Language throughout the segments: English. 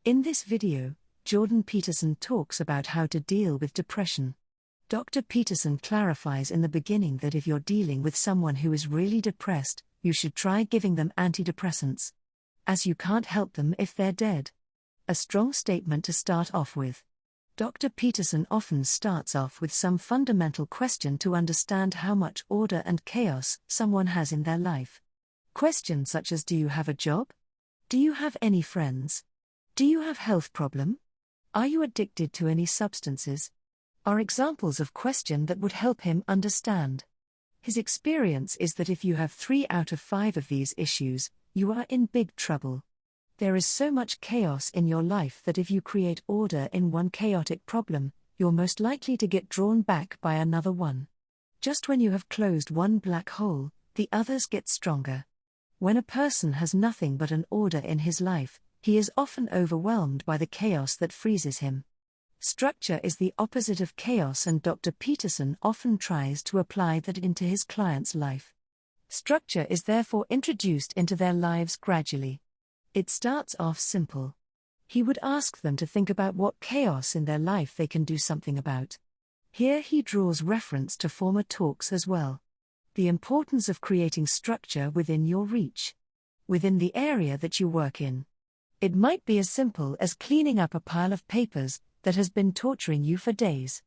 In this video, Jordan Peterson talks about how to deal with depression. Dr. Peterson clarifies in the beginning that if you're dealing with someone who is really depressed, you should try giving them antidepressants, as you can't help them if they're dead. A strong statement to start off with. Dr. Peterson often starts off with some fundamental question to understand how much order and chaos someone has in their life. Questions such as, do you have a job? Do you have any friends? Do you have health problem? Are you addicted to any substances? Are examples of question that would help him understand. His experience is that if you have 3 out of 5 of these issues, you are in big trouble. There is so much chaos in your life that if you create order in one chaotic problem, you're most likely to get drawn back by another one. Just when you have closed one black hole, the others get stronger. When a person has nothing but an order in his life, he is often overwhelmed by the chaos that freezes him. Structure is the opposite of chaos, and Dr. Peterson often tries to apply that into his client's life. Structure is therefore introduced into their lives gradually. It starts off simple. He would ask them to think about what chaos in their life they can do something about. Here he draws reference to former talks as well. The importance of creating structure within your reach, within the area that you work in. It might be as simple as cleaning up a pile of papers that has been torturing you for days.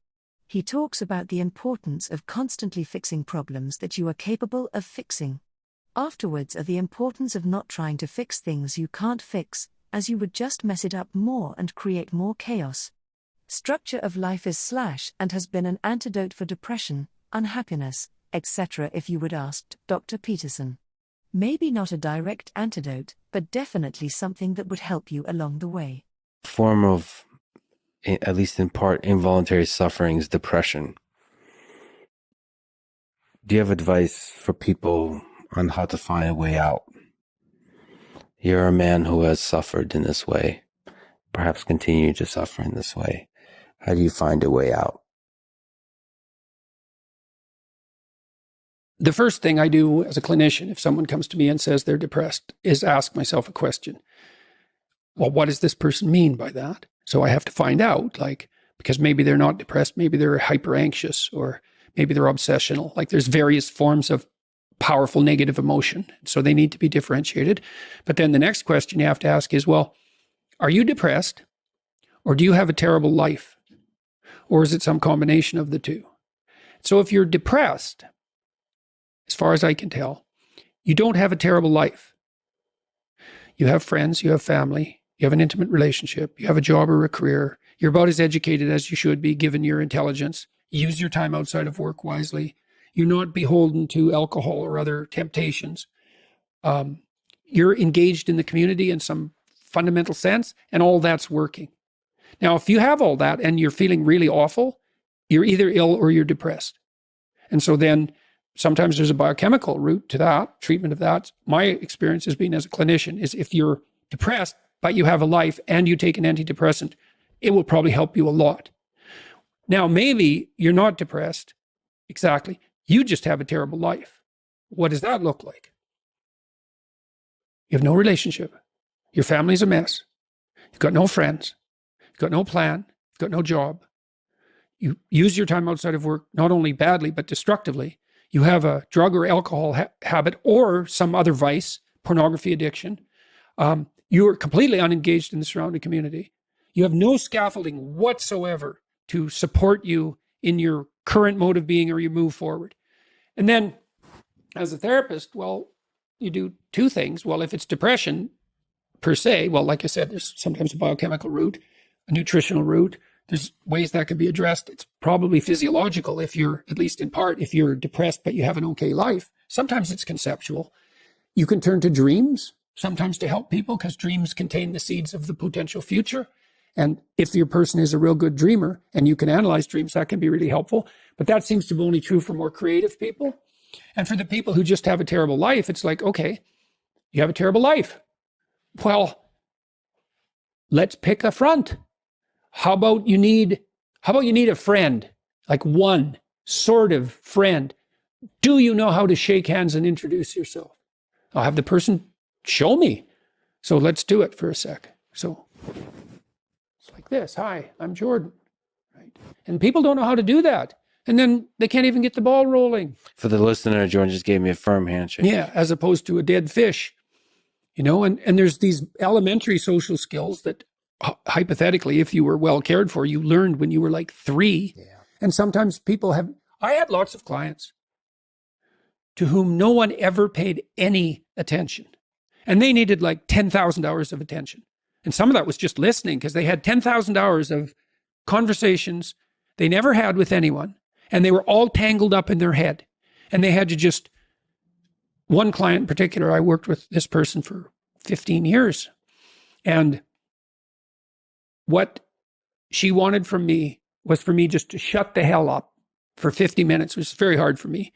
He talks about the importance of constantly fixing problems that you are capable of fixing. Afterwards are the importance of not trying to fix things you can't fix, as you would just mess it up more and create more chaos. Structure of life is / and has been an antidote for depression, unhappiness, etc. if you would ask Dr. Peterson. Maybe not a direct antidote, but definitely something that would help you along the way. Form of, at least in part, involuntary suffering is depression. Do you have advice for people on how to find a way out? You're a man who has suffered in this way, perhaps continue to suffer in this way. How do you find a way out? The first thing I do as a clinician, if someone comes to me and says they're depressed, is ask myself a question. Well, what does this person mean by that? So I have to find out, because maybe they're not depressed, maybe they're hyper anxious, or maybe they're obsessional. There's various forms of powerful negative emotion. So they need to be differentiated. But then the next question you have to ask is, well, are you depressed? Or do you have a terrible life? Or is it some combination of the two? So if you're depressed, as far as I can tell, you don't have a terrible life. You have friends, you have family, you have an intimate relationship, you have a job or a career, you're about as educated as you should be given your intelligence, you use your time outside of work wisely, you're not beholden to alcohol or other temptations, you're engaged in the community in some fundamental sense, and all that's working. Now, if you have all that and you're feeling really awful, you're either ill or you're depressed. And so then sometimes there's a biochemical route to that, treatment of that. My experience has been as a clinician is if you're depressed, but you have a life and you take an antidepressant, it will probably help you a lot. Now, maybe you're not depressed. Exactly. You just have a terrible life. What does that look like? You have no relationship. Your family's a mess. You've got no friends. You've got no plan. You've got no job. You use your time outside of work, not only badly, but destructively. You have a drug or alcohol habit or some other vice, pornography addiction. You are completely unengaged in the surrounding community. You have no scaffolding whatsoever to support you in your current mode of being or you move forward. And then as a therapist, well, you do 2 things. Well, if it's depression per se, well, like I said, there's sometimes a biochemical route, a nutritional route. There's ways that can be addressed. It's probably physiological if you're, at least in part, if you're depressed but you have an okay life. Sometimes it's conceptual. You can turn to dreams, sometimes to help people, because dreams contain the seeds of the potential future. And if your person is a real good dreamer and you can analyze dreams, that can be really helpful. But that seems to be only true for more creative people. And for the people who just have a terrible life, it's like, okay, you have a terrible life. Well, let's pick a front. How about you need a friend, like one sort of friend? Do you know how to shake hands and introduce yourself? I'll have the person show me. So let's do it for a sec. So like this. Hi, I'm Jordan. Right? And people don't know how to do that. And then they can't even get the ball rolling. For the listener, Jordan just gave me a firm handshake. Yeah, as opposed to a dead fish. And there's these elementary social skills that hypothetically, if you were well cared for, you learned when you were like 3. Yeah. And sometimes I had lots of clients to whom no one ever paid any attention. And they needed like 10,000 hours of attention. And some of that was just listening because they had 10,000 hours of conversations they never had with anyone. And they were all tangled up in their head. And they had to just, one client in particular, I worked with this person for 15 years. And what she wanted from me was for me just to shut the hell up for 50 minutes, which was very hard for me,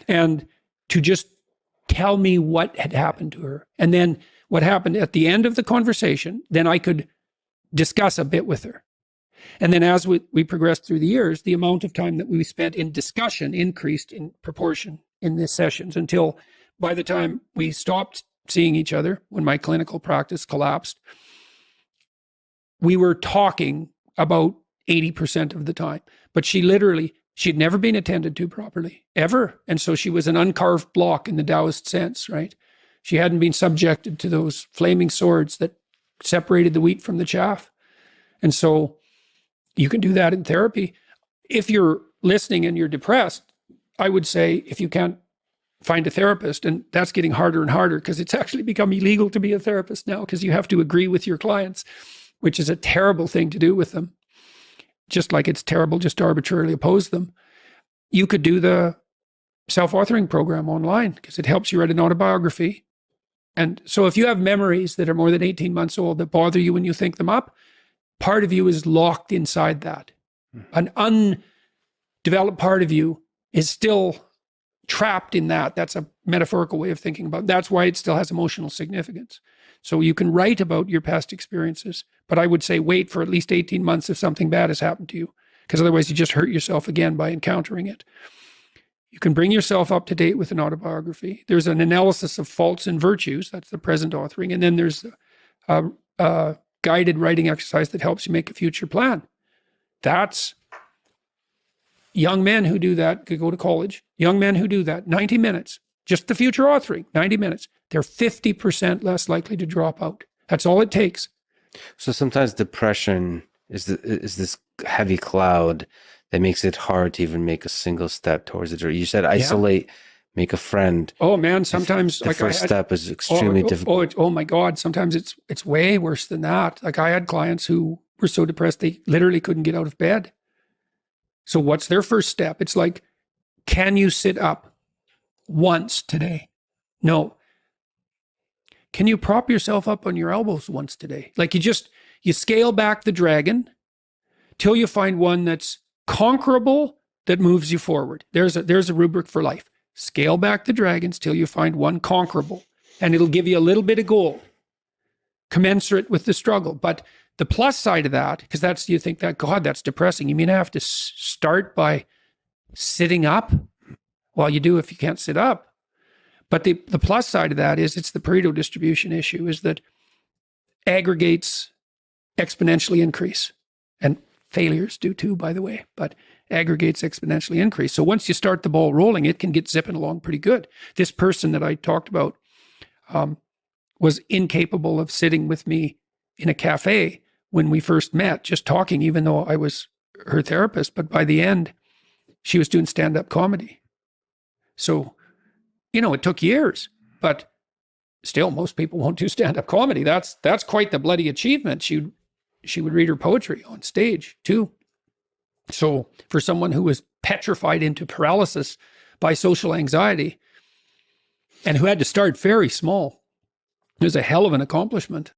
and to just tell me what had happened to her. And then what happened at the end of the conversation, then I could discuss a bit with her. And then as we progressed through the years, the amount of time that we spent in discussion increased in proportion in the sessions until by the time we stopped seeing each other, when my clinical practice collapsed, we were talking about 80% of the time. But she'd never been attended to properly, ever. And so she was an uncarved block in the Taoist sense, right? She hadn't been subjected to those flaming swords that separated the wheat from the chaff. And so you can do that in therapy. If you're listening and you're depressed, I would say if you can't find a therapist, and that's getting harder and harder because it's actually become illegal to be a therapist now because you have to agree with your clients, which is a terrible thing to do with them. Just like it's terrible just to arbitrarily oppose them. You could do the self-authoring program online because it helps you write an autobiography. And so if you have memories that are more than 18 months old that bother you when you think them up, part of you is locked inside that. An undeveloped part of you is still trapped in that. That's a metaphorical way of thinking about it. That's why it still has emotional significance. So you can write about your past experiences, but I would say wait for at least 18 months if something bad has happened to you, because otherwise you just hurt yourself again by encountering it. You can bring yourself up to date with an autobiography. There's an analysis of faults and virtues. That's the present authoring. And then there's a guided writing exercise that helps you make a future plan. That's young men who do that, could go to college. Young men who do that, 90 minutes, just the future authoring, 90 minutes. They're 50% less likely to drop out. That's all it takes. So sometimes depression is this heavy cloud that makes it hard to even make a single step towards it. Or you said isolate, make a friend. Oh man, sometimes the first step is extremely difficult. Oh my God, sometimes it's way worse than that. Like I had clients who were so depressed they literally couldn't get out of bed. So what's their first step? It's like, can you sit up once today? No. Can you prop yourself up on your elbows once today? Like you scale back the dragon till you find one that's conquerable that moves you forward. There's a rubric for life. Scale back the dragons till you find one conquerable, and it'll give you a little bit of gold, commensurate with the struggle. But the plus side of that, because you think that, God, that's depressing. You mean I have to start by sitting up? Well, you do if you can't sit up. But the plus side of that is it's the Pareto distribution issue, is that aggregates exponentially increase. And failures do too, by the way, but aggregates exponentially increase. So once you start the ball rolling, it can get zipping along pretty good. This person that I talked about was incapable of sitting with me in a cafe when we first met, just talking, even though I was her therapist. But by the end, she was doing stand-up comedy. So, it took years, but still most people won't do stand-up comedy. That's quite the bloody achievement. She would read her poetry on stage too. So for someone who was petrified into paralysis by social anxiety and who had to start very small, it was a hell of an accomplishment.